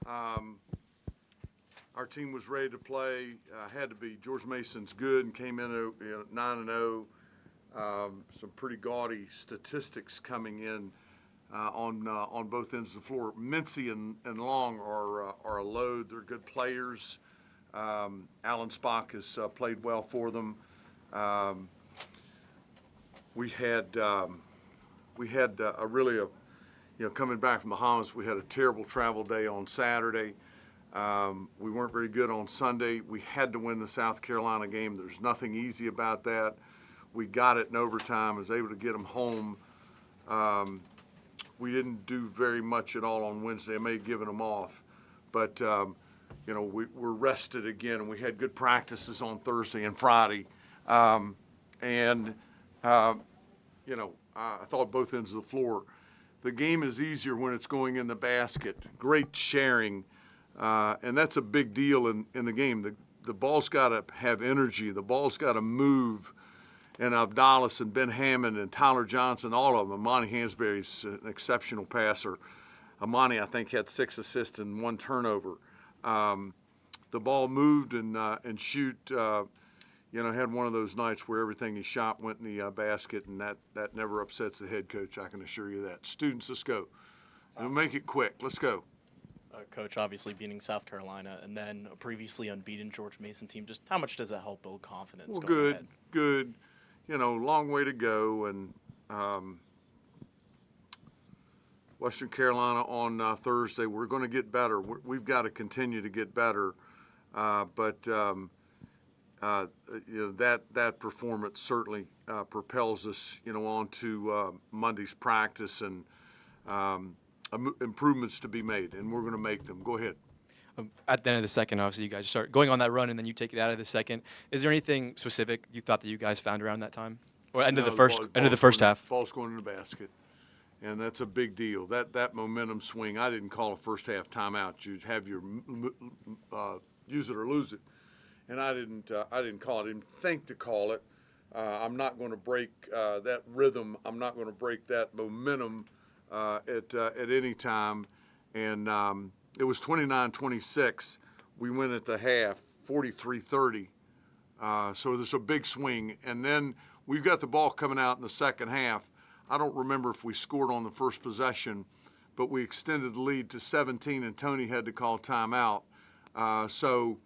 Our team was ready to play. Had to be. George Mason's good and came in at 9-0. Some pretty gaudy statistics coming in on both ends of the floor. Mincy and Long are a load. They're good players. Alan Spock has played well for them. We had coming back from the Bahamas, we had a terrible travel day on Saturday. We weren't very good on Sunday. We had to win the South Carolina game. There's nothing easy about that. We got it in overtime. I was able to get them home. We didn't do very much at all on Wednesday. I may have given them off. But, we're rested again, and we had good practices on Thursday and Friday. I thought both ends of the floor. The game is easier when it's going in the basket. Great sharing. And that's a big deal in the game. The ball's got to have energy. The ball's got to move. And Abdallas and Ben Hammond and Tyler Johnson, all of them. Amani Hansberry's an exceptional passer. Amani, I think, had 6 assists and 1 turnover. The ball moved and Shoot, had one of those nights where everything he shot went in the basket, and that never upsets the head coach, I can assure you that. Students, let's go. We'll make it quick. Let's go. Coach, obviously beating South Carolina and then a previously unbeaten George Mason team. Just how much does that help build confidence? Well, going ahead? Good. Long way to go. And Western Carolina on Thursday, we're going to get better. We've got to continue to get better. But that performance certainly propels us, on to Monday's practice and improvements to be made, and we're going to make them. Go ahead. At the end of the second, obviously, you guys start going on that run, and then you take it out of the second. Is there anything specific you thought that you guys found around that time, or end of the first half? Ball's going in the basket, and that's a big deal. That momentum swing. I didn't call a first half timeout. You have your use it or lose it, and I didn't call it. I didn't think to call it. I'm not going to break that rhythm. I'm not going to break that momentum at any time, and it was 29-26. We win at the half, 43-30. So there's a big swing, and then we've got the ball coming out in the second half. I don't remember if we scored on the first possession, but we extended the lead to 17, and Tony had to call timeout. So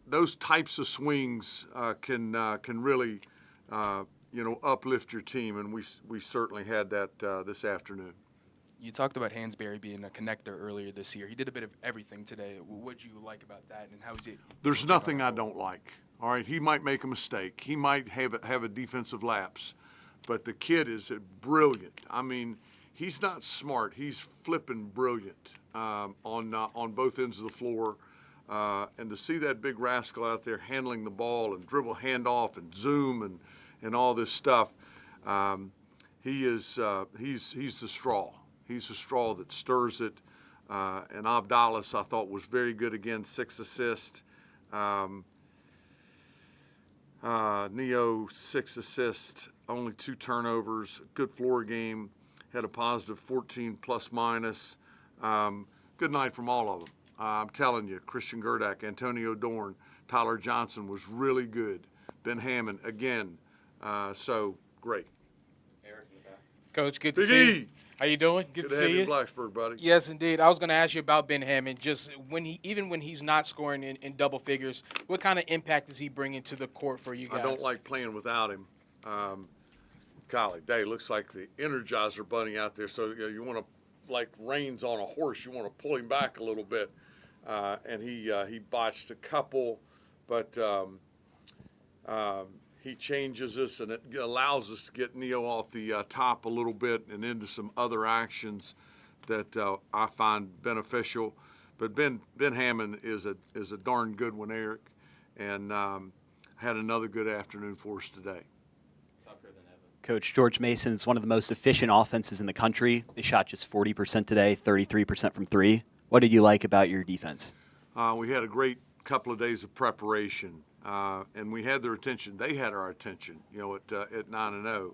those types of swings can really uplift your team, and we certainly had that this afternoon. You talked about Hansberry being a connector earlier this year. He did a bit of everything today. What do you like about that, and how is it? There's nothing I don't like. All right, he might make a mistake. He might have a defensive lapse, but the kid is brilliant. I mean, he's not smart. He's flipping brilliant on both ends of the floor. And to see that big rascal out there handling the ball and dribble handoff and zoom and all this stuff, he's the straw. He's the straw that stirs it. And Abdallas, I thought, was very good again, 6 assists. Neo, 6 assists, only 2 turnovers. Good floor game. Had a positive 14 plus minus. Good night from all of them. I'm telling you, Christian Gerdak, Antonio Dorn, Tyler Johnson was really good. Ben Hammond, again. So, great. Eric in the back. Coach, good to Big see E. you. How you doing? Good to see have you you. in Blacksburg, buddy. Yes, indeed. I was going to ask you about Ben Hammond. Just even when he's not scoring in double figures, what kind of impact is he bringing to the court for you guys? I don't like playing without him. Golly, day looks like the Energizer Bunny out there. So you want to, like reins on a horse, you want to pull him back a little bit. And he botched a couple, but he changes us, and it allows us to get Neo off the top a little bit and into some other actions that I find beneficial. But Ben Hammond is a darn good one, Eric, and had another good afternoon for us today. Coach, George Mason is one of the most efficient offenses in the country. They shot just 40% today, 33% from 3. What did you like about your defense? We had a great couple of days of preparation, and we had their attention. They had our attention, at 9-0.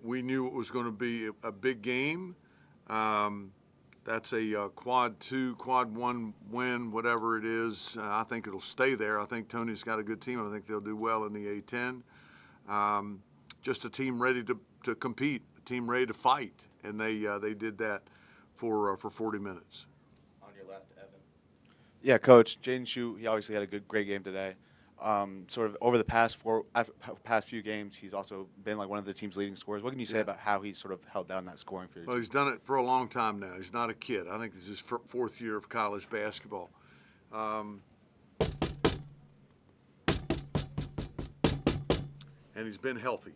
We knew it was going to be a big game. That's a quad 2, quad 1 win, whatever it is. I think it'll stay there. I think Tony's got a good team. I think they'll do well in the A10. Just a team ready to compete, a team ready to fight, and they did that for 40 minutes. On your left, Evan. Yeah, Coach, Jaden Shu, he obviously had a great game today. Sort of over the past few games, he's also been like one of the team's leading scorers. What can you say about how he's sort of held down that scoring for your Well, team? he's done it for a long time now. He's not a kid. I think this is his fourth year of college basketball. And he's been healthy.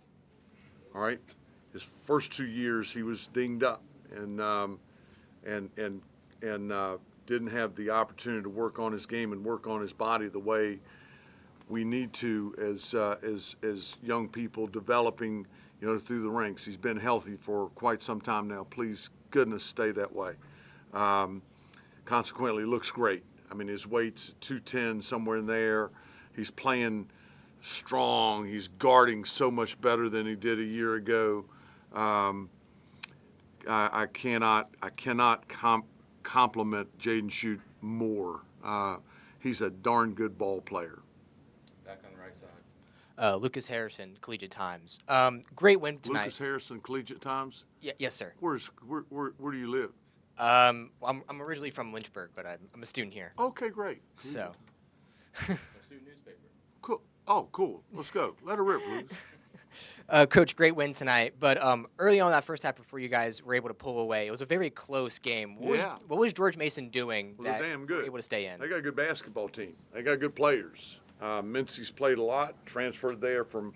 All right, his first 2 years he was dinged up and didn't have the opportunity to work on his game and work on his body the way we need to as young people developing, through the ranks. He's been healthy for quite some time now. Please, goodness, stay that way. Consequently, looks great. I mean, his weight's 210, somewhere in there. He's playing strong. He's guarding so much better than he did a year ago. I cannot compliment Jaden Shu more. He's a darn good ball player. Back on the right side. Lucas Harrison, Collegiate Times. Great win tonight. Lucas Harrison, Collegiate Times. Yes, sir. Where do you live? I'm originally from Lynchburg, but I'm a student here. Okay, great. So, Student newspaper. Cool. Oh, cool. Let's go. Let her rip, Lucas. Coach, great win tonight. But early on in that first half, before you guys were able to pull away, it was a very close game. What was George Mason doing Well, that they're damn were good. able to stay in? They got a good basketball team. They got good players. Mincy's played a lot, transferred there from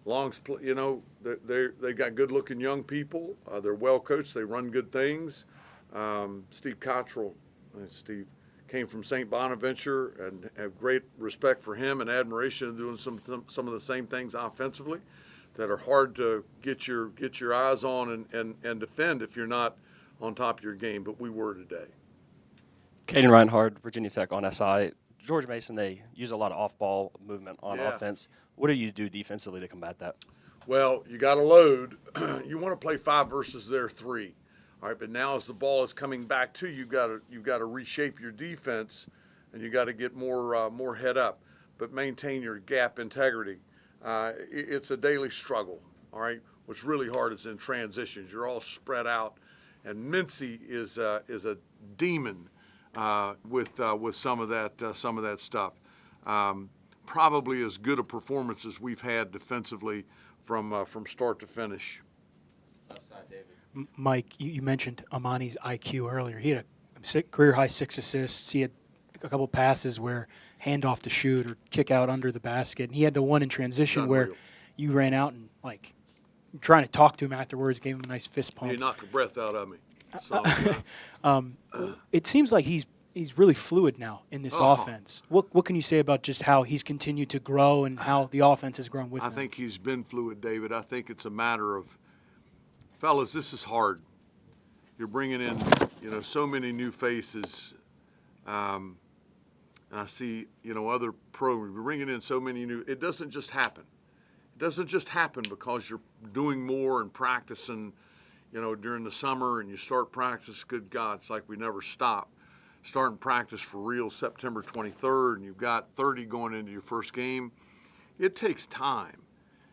Long's. They got good-looking young people. They're well coached. They run good things. Steve Cottrell, Steve came from St. Bonaventure, and have great respect for him and admiration of doing some of the same things offensively that are hard to get your eyes on and defend if you're not on top of your game. But we were today. Caden Reinhardt, Virginia Tech on SI. George Mason, they use a lot of off-ball movement on Yeah. offense. What do you do defensively to combat that? Well, you got to load. You want to play 5 versus their 3. All right, but now as the ball is coming back to you, you've got to reshape your defense, and you got to get more head up, but maintain your gap integrity. It's a daily struggle. All right, what's really hard is in transitions. You're all spread out, and Mincy is a demon with some of that stuff. Probably as good a performance as we've had defensively from start to finish. Left side, David. Mike, you mentioned Amani's IQ earlier. He had a career-high 6 assists. He had a couple passes where handoff to shoot or kick out under the basket. And he had the one in transition where you ran out and, trying to talk to him afterwards, gave him a nice fist pump. You knocked the breath out of me. So, It seems like he's really fluid now in this offense. What can you say about just how he's continued to grow and how the offense has grown with him? I think he's been fluid, David. I think it's a matter of, fellas, this is hard. You're bringing in, so many new faces. And I see, other programs. We're bringing in so many new. It doesn't just happen. It doesn't just happen because you're doing more and practicing, during the summer, and you start practice. Good God, it's like we never stop. Starting practice for real September 23rd, and you've got 30 going into your first game. It takes time.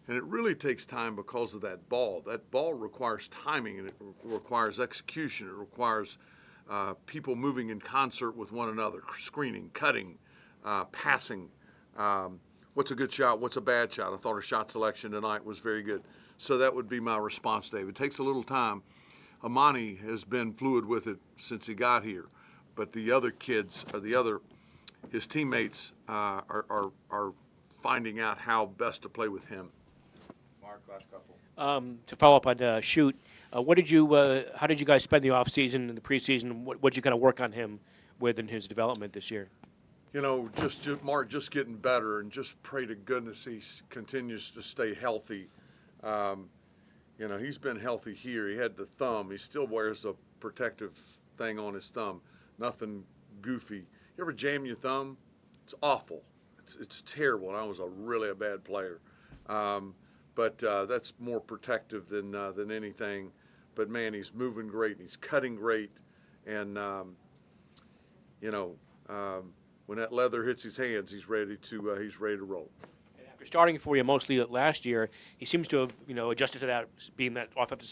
And it really takes time because of that ball. That ball requires timing, and it requires execution. It requires people moving in concert with one another, screening, cutting, passing. What's a good shot? What's a bad shot? I thought our shot selection tonight was very good. So that would be my response, David. It takes a little time. Amani has been fluid with it since he got here. But the other kids, his teammates are finding out how best to play with him. Mark, last couple. To follow up on Shoot, how did you guys spend the offseason and the preseason? What did you kind of work on him with in his development this year? Mark just getting better, and just pray to goodness he continues to stay healthy. He's been healthy here. He had the thumb. He still wears a protective thing on his thumb. Nothing goofy. You ever jam your thumb? It's awful. It's terrible, and I was really a bad player. But that's more protective than anything. but man, he's moving great and he's cutting great, and when that leather hits his hands, he's ready to roll. After starting for you mostly last year, he seems to have adjusted to that, being that offensive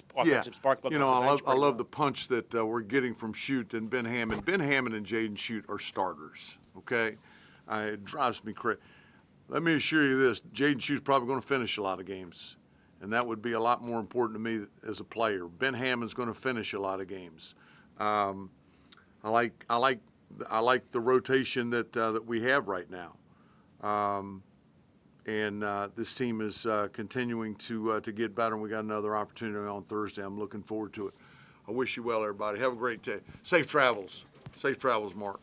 spark plug. I love the punch that we're getting from Shoot and Ben Hammond. Ben Hammond and Jaden Shu are starters. Okay, it drives me crazy. Let me assure you this: Jaden Shu's probably going to finish a lot of games, and that would be a lot more important to me as a player. Ben Hammond's going to finish a lot of games. I like the rotation that we have right now. And this team is continuing to get better, and we got another opportunity on Thursday. I'm looking forward to it. I wish you well, everybody. Have a great day. Safe travels. Safe travels, Mark.